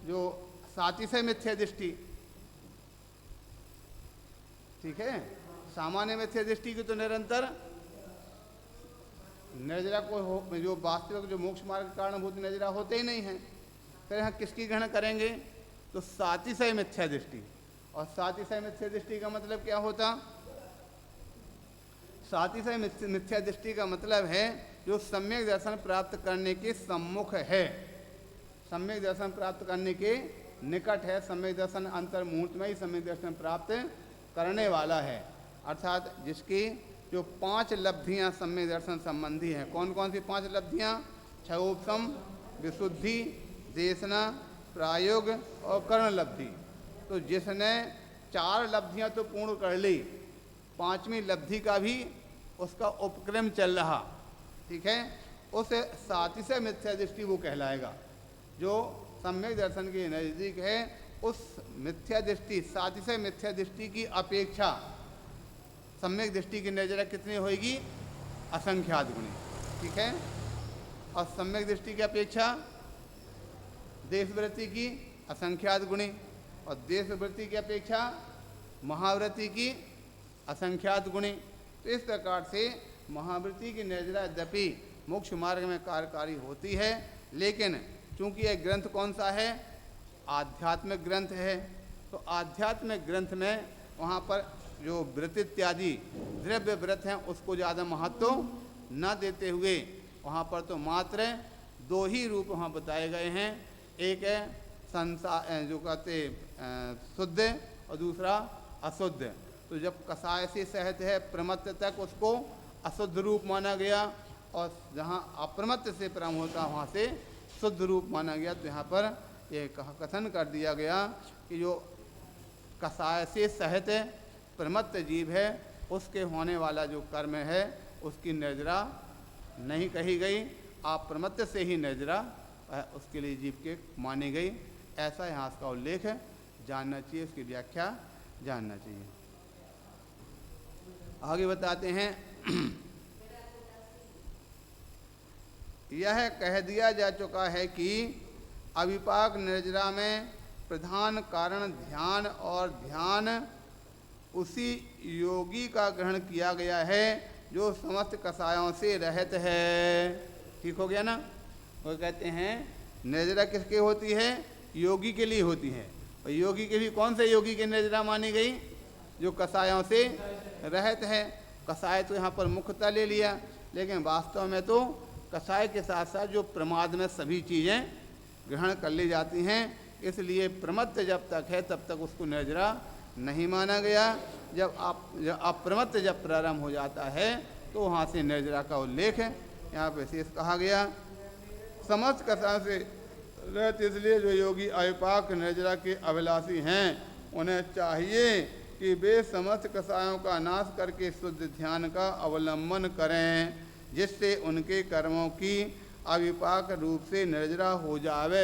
जो सातिशय मिथ्या दृष्टि। ठीक है, सामान्य मिथ्या दृष्टि की तो निरंतर निर्जरा को जो वास्तविक जो मोक्ष मार्ग के कारणभूत निर्जरा होते ही नहीं है। फिर यहाँ किसकी ग्रहण करेंगे? तो सातिशय मिथ्या दृष्टि। और सातिशय मिथ्या दृष्टि का मतलब क्या होता? सातिशय मिथ्या दृष्टि का मतलब है जो सम्यक दर्शन प्राप्त करने के सम्मुख है, सम्यक दर्शन प्राप्त करने के निकट है, सम्यक दर्शन अंतर मुहूर्त में ही सम्यक दर्शन प्राप्त करने वाला है। अर्थात जिसकी जो 5 लब्धियां सम्यक दर्शन संबंधी हैं। कौन कौन सी 5 लब्धियां? क्षयोपशम, विशुद्धि, देशना, प्रायोग और कर्ण लब्धि। तो जिसने 4 लब्धियां तो पूर्ण कर ली, 5वीं लब्धि का भी उसका उपक्रम चल रहा, ठीक है, उस सातिशय मिथ्या दृष्टि वो कहलाएगा। जो सम्यक दर्शन के नज़दीक है, उस मिथ्या दृष्टि, सातिशय मिथ्या दृष्टि की अपेक्षा सम्यक दृष्टि की निर्जरा कितनी होगी? असंख्यात गुणी। ठीक है, और सम्यक दृष्टि की अपेक्षा देशवृत्ति की असंख्यात गुणी, और देशवृत्ति की अपेक्षा महावृत्ति की असंख्यात गुणी। तो इस प्रकार से महावृत्ति की निर्जरा यद्यपि मोक्ष मार्ग में कार्यकारी होती है, लेकिन चूंकि यह ग्रंथ कौन सा है? आध्यात्मिक ग्रंथ है। तो आध्यात्मिक ग्रंथ में वहाँ पर जो व्रत इत्यादि द्रव्य व्रत हैं उसको ज़्यादा महत्व न देते हुए वहाँ पर तो मात्र 2 ही रूप वहाँ बताए गए हैं। एक है संसार जो कहते शुद्ध और दूसरा अशुद्ध। तो जब कसाय से सहत है प्रमत्त तक उसको अशुद्ध रूप माना गया, और जहाँ अप्रमत्त से प्रारंभ होता वहाँ से शुद्ध रूप माना गया। तो यहाँ पर ये कथन कर दिया गया कि जो कसाय से सहत प्रमत्त जीव है उसके होने वाला जो कर्म है उसकी निर्जरा नहीं कही गई, अप्रमत्त से ही निर्जरा उसके लिए जीव के मानी गई। ऐसा यहाँ इसका उल्लेख है, जानना चाहिए, उसकी व्याख्या जानना चाहिए। आगे बताते हैं यह कह दिया जा चुका है कि अविपाक निर्जरा में प्रधान कारण ध्यान और ध्यान उसी योगी का ग्रहण किया गया है जो समस्त कसायों से रहित है। ठीक हो गया ना? वो कहते हैं निर्जरा किसके होती है? योगी के लिए होती है। और योगी के भी कौन से योगी की निर्जरा मानी गई? जो कसायों से रहित है। कसाय तो यहाँ पर मुख्यतः ले लिया, लेकिन वास्तव में तो कसाय के साथ साथ जो प्रमाद में सभी चीज़ें ग्रहण कर ली जाती हैं, इसलिए प्रमत्त जब तक है तब तक उसको निर्जरा नहीं माना गया। जब अप्रमत्त जब प्रारंभ हो जाता है तो वहाँ से निर्जरा का उल्लेख है। यहाँ पर शेष कहा गया समस्त कसायों से रहते, इसलिए जो योगी अविपाक निर्जरा के अभिलाषी हैं उन्हें चाहिए कि वे समस्त कसायों का नाश करके शुद्ध ध्यान का अवलंबन करें, जिससे उनके कर्मों की अविपाक रूप से निर्जरा हो जावे।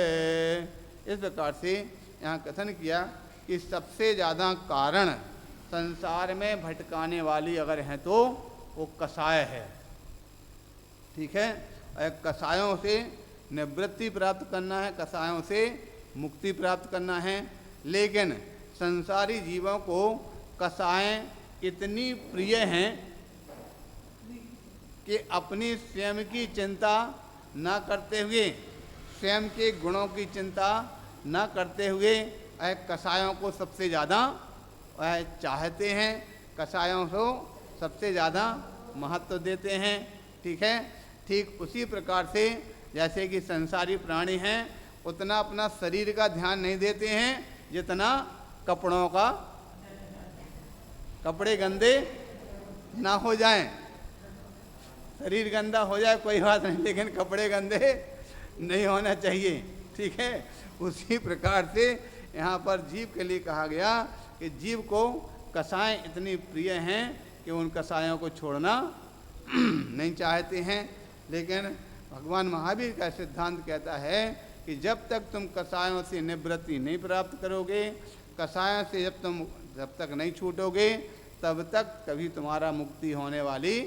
इस प्रकार से यहाँ कथन किया कि सबसे ज़्यादा कारण संसार में भटकाने वाली अगर हैं तो वो कसाय है। ठीक है, कसायों से निवृत्ति प्राप्त करना है, कसायों से मुक्ति प्राप्त करना है। लेकिन संसारी जीवों को कसाएं इतनी प्रिय हैं कि अपनी स्वयं की चिंता न करते हुए, स्वयं के गुणों की चिंता न करते हुए कसायों को सबसे ज़्यादा चाहते हैं, कसायों को सबसे ज़्यादा महत्व देते हैं। ठीक है, ठीक उसी प्रकार से जैसे कि संसारी प्राणी हैं उतना अपना शरीर का ध्यान नहीं देते हैं जितना कपड़ों का, कपड़े गंदे ना हो जाएं। शरीर गंदा हो जाए कोई बात नहीं, लेकिन कपड़े गंदे नहीं होना चाहिए। ठीक है, उसी प्रकार से यहाँ पर जीव के लिए कहा गया कि जीव को कसाएं इतनी प्रिय हैं कि उन कसायों को छोड़ना नहीं चाहते हैं। लेकिन भगवान महावीर का सिद्धांत कहता है कि जब तक तुम कसायों से निवृत्ति नहीं प्राप्त करोगे, कसायों से जब तक नहीं छूटोगे, तब तक कभी तुम्हारा मुक्ति होने वाली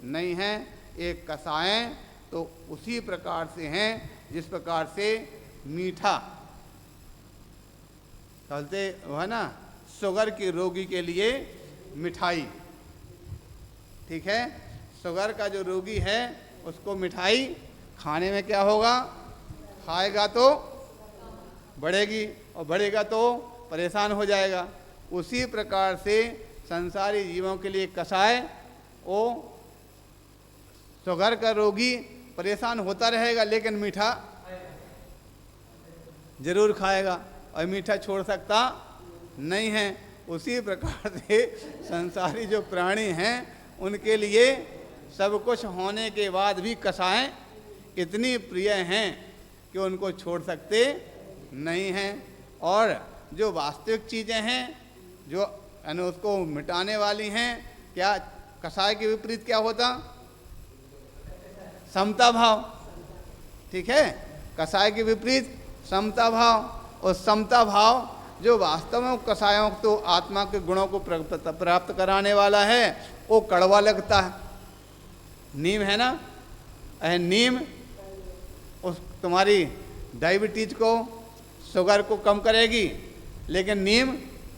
नहीं है। एक कसाएं तो उसी प्रकार से हैं जिस प्रकार से मीठा कहते है ना, शुगर के रोगी के लिए मिठाई। ठीक है, शुगर का जो रोगी है उसको मिठाई खाने में क्या होगा, खाएगा तो बढ़ेगी और बढ़ेगा तो परेशान हो जाएगा। उसी प्रकार से संसारी जीवों के लिए कसाय, वो शुगर का रोगी परेशान होता रहेगा लेकिन मीठा जरूर खाएगा और मीठा छोड़ सकता नहीं है। उसी प्रकार से संसारी जो प्राणी हैं उनके लिए सब कुछ होने के बाद भी कसाएं इतनी प्रिय हैं कि उनको छोड़ सकते नहीं हैं। और जो वास्तविक चीज़ें हैं जो उसको मिटाने वाली हैं, क्या कसाय के विपरीत क्या होता, समता भाव। ठीक है, कसाय के विपरीत समता भाव। और समता भाव जो वास्तव में कसायों तो आत्मा के गुणों को प्राप्त कराने वाला है, वो कड़वा लगता है। नीम है ना, नीम उस तुम्हारी डायबिटीज को, शुगर को कम करेगी, लेकिन नीम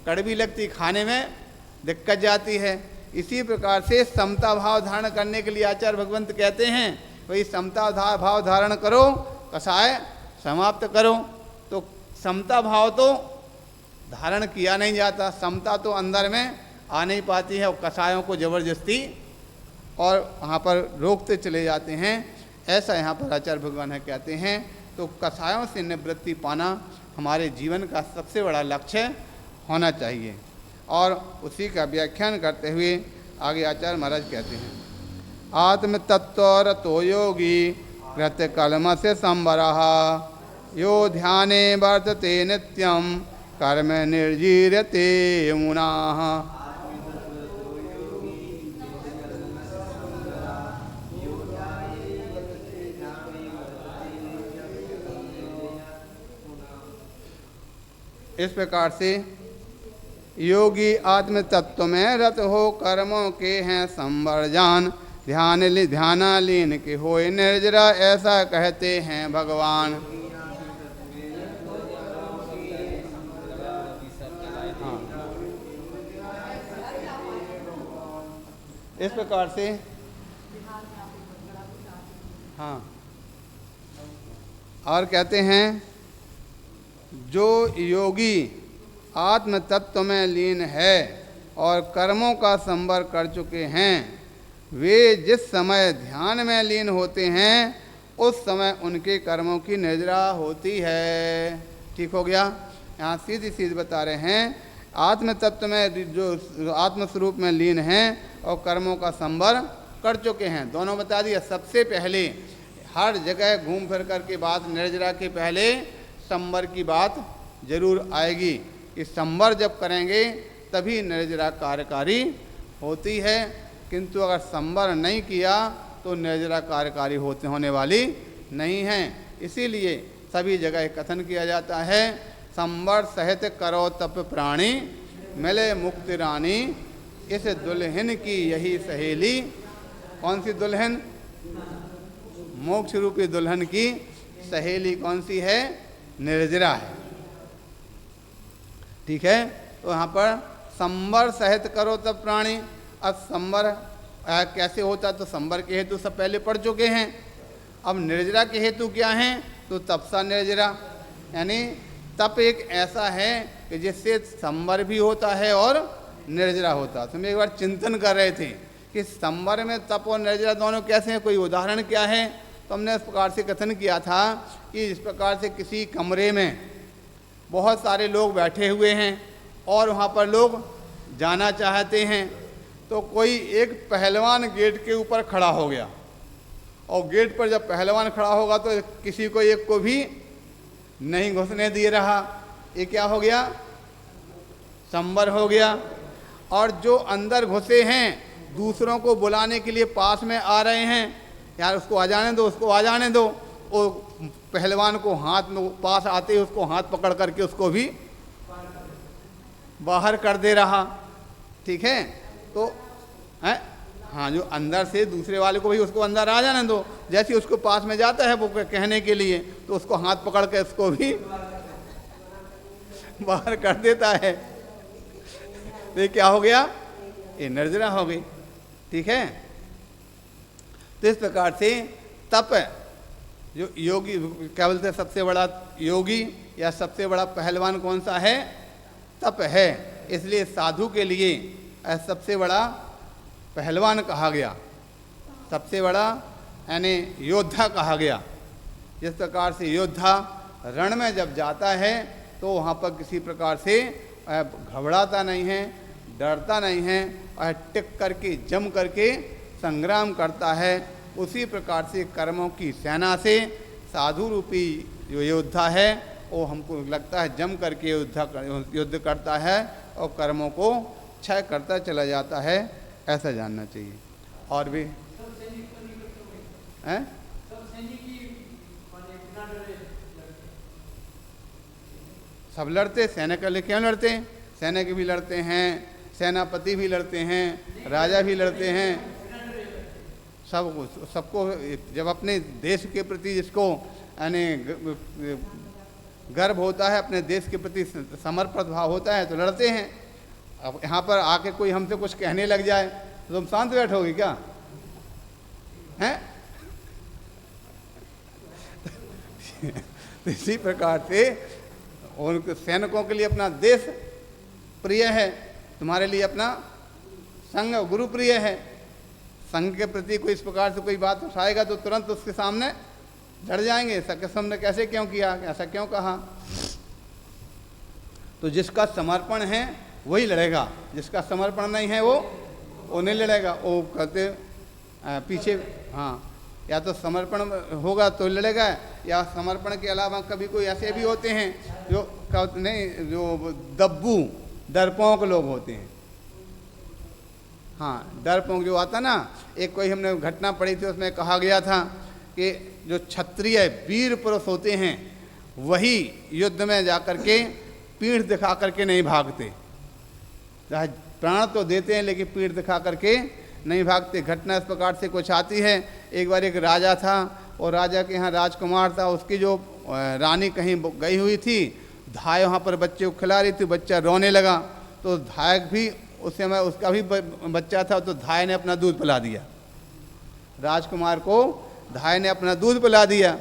कड़वी लगती, खाने में दिक्कत जाती है। इसी प्रकार से समता भाव धारण करने के लिए आचार्य भगवंत कहते हैं वही समता भाव धारण करो, कसाय समाप्त करो। तो समता भाव तो धारण किया नहीं जाता, समता तो अंदर में आ नहीं पाती है और कसायों को जबरदस्ती और वहाँ पर रोकते चले जाते हैं। ऐसा यहाँ पर आचार्य भगवान है कहते हैं। तो कसायों से निवृत्ति पाना हमारे जीवन का सबसे बड़ा लक्ष्य होना चाहिए। और उसी का व्याख्यान करते हुए आगे आचार्य महाराज कहते हैं, आत्म तत्व योगी कृत कलम से संवरः यो ध्याने वर्तते नित्यं कर्म निर्जीर्यते मुनाः। इस प्रकार से योगी आत्म तत्व में रत हो कर्मों के हैं संवर्जान, ध्यानालीन के होए निर्जरा, ऐसा कहते हैं भगवान। हाँ, इस प्रकार से हाँ, और कहते हैं जो योगी आत्म तत्व में लीन है और कर्मों का संवर कर चुके हैं, वे जिस समय ध्यान में लीन होते हैं उस समय उनके कर्मों की निर्जरा होती है। ठीक हो गया। यहाँ सीधी सीधी बता रहे हैं, आत्म तत्व में जो आत्म स्वरूप में लीन हैं और कर्मों का संवर कर चुके हैं, दोनों बता दिया। सबसे पहले हर जगह घूम फिर कर के बात निर्जरा के पहले संवर की बात जरूर आएगी कि संवर जब करेंगे तभी निर्जरा कार्यकारी होती है, किंतु अगर संवर नहीं किया तो निर्जरा कार्यकारी होने वाली नहीं है। इसीलिए सभी जगह कथन किया जाता है, संवर सहित करो तप प्राणी, मिले मुक्ति रानी, इस दुल्हन की यही सहेली। कौन सी दुल्हन? मोक्ष रूपी दुल्हन की सहेली कौन सी है? निर्जरा है। ठीक है, तो यहाँ पर संवर सहित करो तब प्राणी। अब संवर कैसे होता, तो संवर के हेतु सब पहले पढ़ चुके हैं। अब निर्जरा के हेतु क्या हैं, तो तपसा निर्जरा, यानी तप एक ऐसा है कि जिससे संवर भी होता है और निर्जरा होता है। तो हम एक बार चिंतन कर रहे थे कि संवर में तप और निर्जरा दोनों कैसे हैं, कोई उदाहरण क्या है। तो हमने इस प्रकार से कथन किया था कि जिस प्रकार से किसी कमरे में बहुत सारे लोग बैठे हुए हैं और वहाँ पर लोग जाना चाहते हैं, तो कोई एक पहलवान गेट के ऊपर खड़ा हो गया, और गेट पर जब पहलवान खड़ा होगा तो किसी को एक को भी नहीं घुसने दे रहा। ये क्या हो गया? संवर हो गया। और जो अंदर घुसे हैं दूसरों को बुलाने के लिए पास में आ रहे हैं, यार उसको आ जाने दो, उसको आ जाने दो, वो पहलवान को हाथ में पास आते ही उसको हाथ पकड़ करके उसको भी बाहर कर दे रहा। ठीक है, तो है हाँ, जो अंदर से दूसरे वाले को भी उसको अंदर आ जाने दो, जैसे उसको पास में जाता है वो कहने के लिए, तो उसको हाथ पकड़ के उसको भी बाहर कर देता है। तो ये क्या हो गया? ये निर्जरा हो गई। ठीक है, तो इस प्रकार से तप, जो योगी क्या बोलते हैं, सबसे बड़ा योगी या सबसे बड़ा पहलवान कौन सा है? तप है। इसलिए साधु के लिए सबसे बड़ा पहलवान कहा गया, सबसे बड़ा यानी योद्धा कहा गया। जिस प्रकार से योद्धा रण में जब जाता है तो वहाँ पर किसी प्रकार से घबराता नहीं है, डरता नहीं है, और टिक करके जम करके संग्राम करता है। उसी प्रकार से कर्मों की सेना से साधु रूपी जो योद्धा है वो हमको लगता है जम करके युद्ध करता है और कर्मों को क्षय करता चला जाता है, ऐसा जानना चाहिए। और भी हैं? सब लड़ते, सैनिक क्यों लड़ते हैं? सैनिक भी लड़ते हैं, सेनापति भी लड़ते हैं, राजा भी लड़ते हैं, सबको जब अपने देश के प्रति जिसको यानी गर्व होता है, अपने देश के प्रति समर्पित भाव होता है तो लड़ते हैं। अब यहाँ पर आके कोई हमसे कुछ कहने लग जाए तो तुम शांत बैठोगे क्या? हैं? तो इसी प्रकार से उन सैनिकों के लिए अपना देश प्रिय है, तुम्हारे लिए अपना संघ गुरु प्रिय है। संघ के प्रति कोई इस प्रकार से कोई बात उठाएगा तो तुरंत उसके सामने लड़ जाएंगे, कसम ने कैसे क्यों किया, ऐसा क्यों कहा। तो जिसका समर्पण है वही लड़ेगा, जिसका समर्पण नहीं है वो नहीं लड़ेगा। वो कहते पीछे हाँ, या तो समर्पण होगा तो लड़ेगा, या समर्पण के अलावा कभी कोई ऐसे भी होते हैं जो नहीं, जो दब्बू डरपोक लोग होते हैं। हाँ, डरपोक जो आता ना, एक कोई हमने घटना पढ़ी थी, उसमें कहा गया था कि जो क्षत्रिय वीर पुरुष होते हैं वही युद्ध में जाकर के पीठ दिखा करके नहीं भागते, चाहे प्राण तो देते हैं लेकिन पीठ दिखा करके नहीं भागते। घटना इस प्रकार से कुछ आती है, एक बार एक राजा था और राजा के यहाँ राजकुमार था, उसकी जो रानी कहीं गई हुई थी, धाय वहाँ पर बच्चे को खिला रही थी, बच्चा रोने लगा तो धाय भी उस समय उसका भी बच्चा था, तो धाय ने अपना दूध पिला दिया, राजकुमार को धाय ने अपना दूध पिला दिया।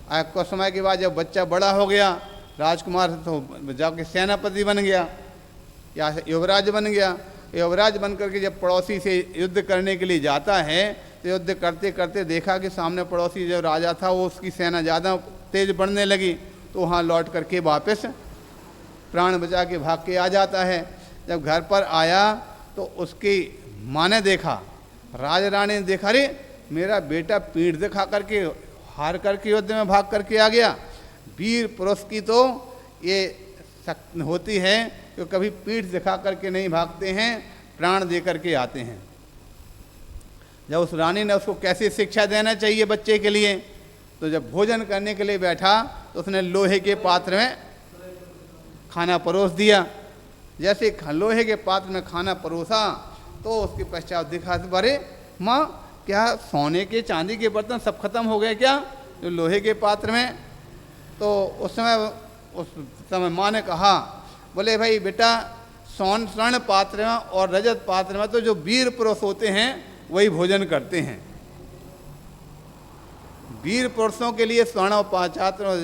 कुछ समय के बाद जब बच्चा बड़ा हो गया, राजकुमार तो जाके सेनापति बन गया या युवराज बन गया। युवराज बन करके जब पड़ोसी से युद्ध करने के लिए जाता है तो युद्ध करते करते देखा कि सामने पड़ोसी जो राजा था वो उसकी सेना ज़्यादा तेज बढ़ने लगी, तो वहाँ लौट करके वापस प्राण बचा के भाग के आ जाता है। जब घर पर आया तो उसकी माँ ने देखा, राज रानी ने देखा, अरे मेरा बेटा पीठ दिखा करके हार करके युद्ध में भाग करके आ गया। वीर पुरुष की तो ये शक्ति होती है कि कभी पीठ दिखा करके नहीं भागते हैं, प्राण दे करके आते हैं। जब उस रानी ने उसको कैसी शिक्षा देना चाहिए बच्चे के लिए, तो जब भोजन करने के लिए बैठा तो उसने लोहे के पात्र में खाना परोस दिया। जैसे लोहे के पात्र में खाना परोसा तो उसके पश्चात दिखा, अरे माँ क्या सोने के चांदी के बर्तन सब खत्म हो गए क्या जो लोहे के पात्र में? तो उस समय माँ ने कहा, बोले भाई बेटा, स्वर्ण पात्र में और रजत पात्र में तो जो वीर पुरुष होते हैं वही भोजन करते हैं। वीर पुरुषों के लिए स्वर्ण और पात्र और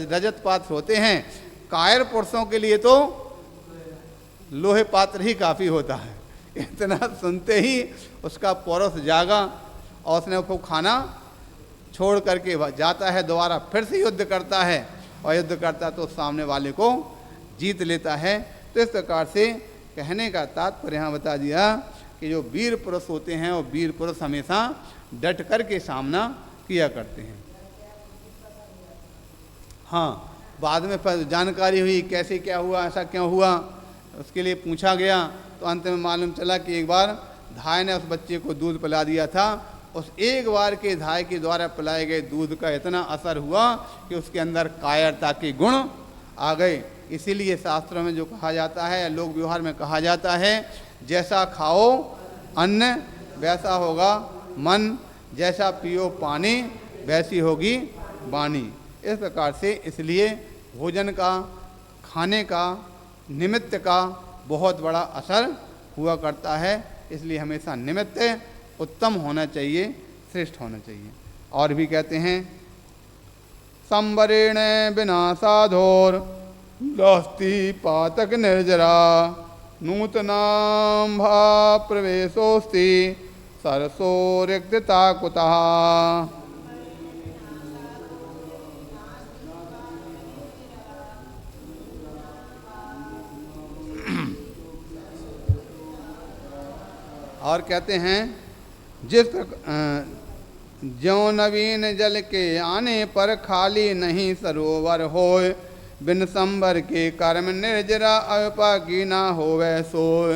रजत पात्र होते हैं, कायर पुरुषों के लिए तो लोहे पात्र ही काफ़ी होता है। इतना सुनते ही उसका पौरुष जागा और उसने उसको खाना छोड़ करके जाता है, दोबारा फिर से युद्ध करता है और युद्ध करता तो सामने वाले को जीत लेता है। तो इस प्रकार से कहने का तात्पर्य यहाँ बता दिया कि जो वीर पुरुष होते हैं वो वीर पुरुष हमेशा डट कर के सामना किया करते हैं। हाँ, बाद में फिर जानकारी हुई कैसे क्या हुआ, ऐसा क्यों हुआ, उसके लिए पूछा गया तो अंत में मालूम चला कि एक बार धाय ने उस बच्चे को दूध पिला दिया था। उस एक बार के धाय के द्वारा पिलाए गए दूध का इतना असर हुआ कि उसके अंदर कायरता के गुण आ गए। इसीलिए शास्त्रों में जो कहा जाता है, लोक व्यवहार में कहा जाता है, जैसा खाओ अन्न वैसा होगा मन, जैसा पियो पानी वैसी होगी वाणी। इस प्रकार से इसलिए भोजन का, खाने का, निमित्त का बहुत बड़ा असर हुआ करता है। इसलिए हमेशा निमित्त उत्तम होना चाहिए, श्रेष्ठ होना चाहिए। और भी कहते हैं, संवरेण बिना साधोर नास्ति पातक निर्जरा, नूतनां भा प्रवेशोस्ति सरसो रिक्तता कुतः। और कहते हैं, जिस ज्यों नवीन जल के आने पर खाली नहीं सरोवर होय, बिन संबर के कर्म निर्जरा अविपाकी ना होवे सोय।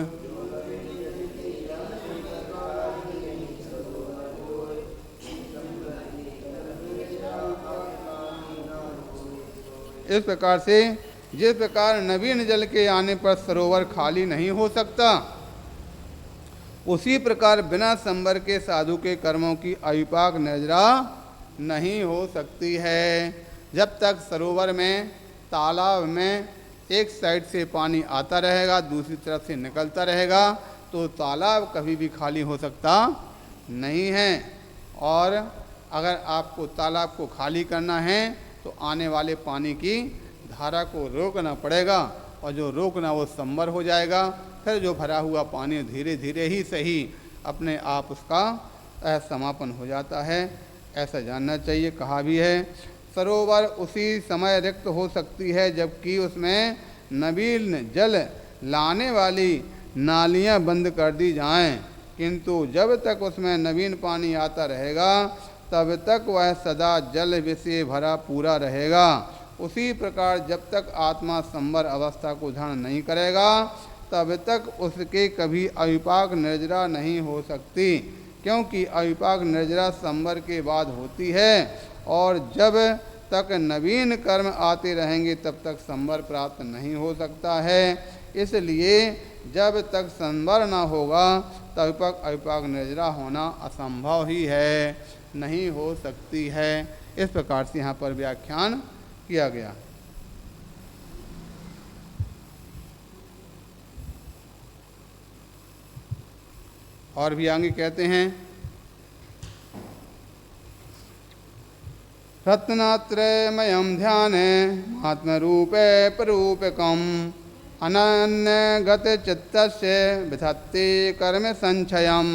इस प्रकार से जिस प्रकार नवीन जल के आने पर सरोवर खाली नहीं हो सकता, उसी प्रकार बिना संबर के साधु के कर्मों की अविपाक निर्जरा नहीं हो सकती है। जब तक सरोवर में, तालाब में एक साइड से पानी आता रहेगा, दूसरी तरफ से निकलता रहेगा, तो तालाब कभी भी खाली हो सकता नहीं है। और अगर आपको तालाब को खाली करना है तो आने वाले पानी की धारा को रोकना पड़ेगा, और जो रोकना वो संबर हो जाएगा। फिर जो भरा हुआ पानी धीरे धीरे ही सही अपने आप उसका समापन हो जाता है, ऐसा जानना चाहिए। कहा भी है, सरोवर उसी समय रिक्त हो सकती है जबकि उसमें नवीन जल लाने वाली नालियां बंद कर दी जाएं, किंतु जब तक उसमें नवीन पानी आता रहेगा तब तक वह सदा जल विषय भरा पूरा रहेगा। उसी प्रकार जब तक आत्मा संवर अवस्था को धारण नहीं करेगा तब तक उसके कभी अविपाक निर्जरा नहीं हो सकती, क्योंकि अविपाक निर्जरा संवर के बाद होती है। और जब तक नवीन कर्म आते रहेंगे तब तक संवर प्राप्त नहीं हो सकता है। इसलिए जब तक संवर न होगा तब तक अविपाक निर्जरा होना असंभव ही है, नहीं हो सकती है। इस प्रकार से यहाँ पर व्याख्यान किया गया। और भी आगे कहते हैं, रत्नात्रयमयं ध्याने आत्मरूपे परूपकम् अनन्य गत चित्तस्य विधत्ते कर्म संचयम्।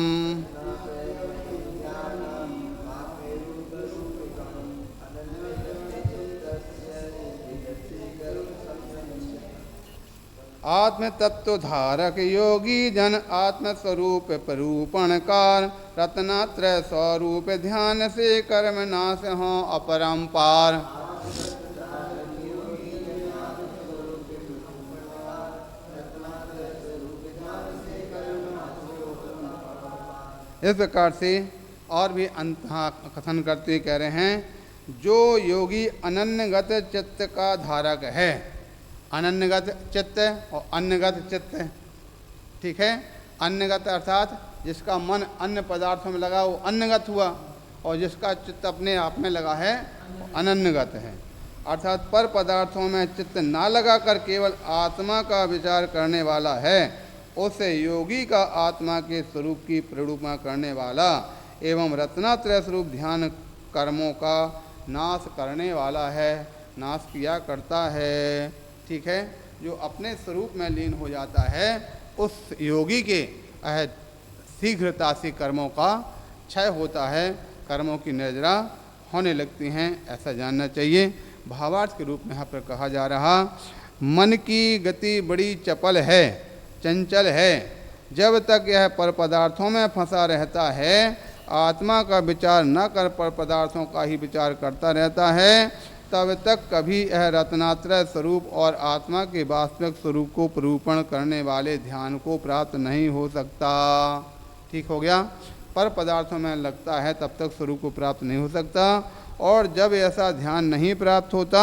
आत्म तत्व धारक योगी जन आत्मस्वरूप परूपणकार, रत्नात्रय स्वरूप ध्यान से कर्म नाश हो अपरंपार। इस प्रकार से और भी अंत कथन करते हुए कह रहे हैं, जो योगी अनन्यगत चित्त का धारक है, अनन्यगत चित्त और अन्यगत चित्त, ठीक है। अन्यगत अर्थात जिसका मन अन्य पदार्थों में लगा वो अन्यगत हुआ, और जिसका चित्त अपने आप में लगा है वो अनन्यगत है। अर्थात पर पदार्थों में चित्त ना लगा कर केवल आत्मा का विचार करने वाला है, उसे योगी का आत्मा के स्वरूप की परिरूपमा करने वाला एवं रत्नात्रय स्वरूप ध्यान कर्मों का नाश करने वाला है, नाश किया करता है, ठीक है। जो अपने स्वरूप में लीन हो जाता है उस योगी के शीघ्रता से कर्मों का क्षय होता है, कर्मों की निर्जरा होने लगती हैं, ऐसा जानना चाहिए। भावार्थ के रूप में यहाँ पर कहा जा रहा, मन की गति बड़ी चपल है, चंचल है, जब तक यह पर पदार्थों में फंसा रहता है, आत्मा का विचार न कर पर पदार्थों का ही विचार करता रहता है, तब तक कभी यह रत्नात्रय स्वरूप और आत्मा के वास्तविक स्वरूप को प्ररूपण करने वाले ध्यान को प्राप्त नहीं हो सकता। ठीक हो गया। पर पदार्थों में लगता है तब तक स्वरूप को प्राप्त नहीं हो सकता, और जब ऐसा ध्यान नहीं प्राप्त होता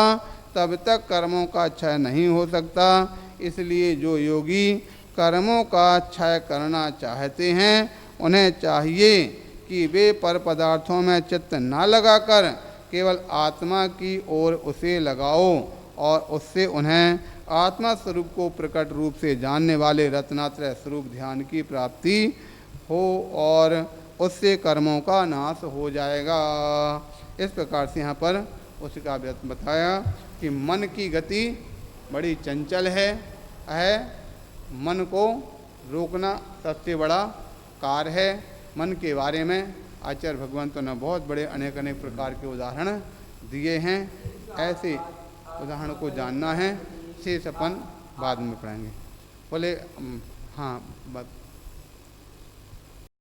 तब तक कर्मों का क्षय नहीं हो सकता। इसलिए जो योगी कर्मों का क्षय करना चाहते हैं उन्हें चाहिए कि वे पर पदार्थों में चित्त न लगाकर केवल आत्मा की ओर उसे लगाओ, और उससे उन्हें आत्मा स्वरूप को प्रकट रूप से जानने वाले रत्नात्रय स्वरूप ध्यान की प्राप्ति हो, और उससे कर्मों का नाश हो जाएगा। इस प्रकार से यहाँ पर उसका बताया कि मन की गति बड़ी चंचल है, मन को रोकना सबसे बड़ा कार्य है। मन के बारे में आचार्य भगवंतों ने बहुत बड़े अनेक अनेक प्रकार के उदाहरण दिए हैं। ऐसे उदाहरण को जानना है, शेष अपन बाद में पढ़ेंगे। बोले हाँ बात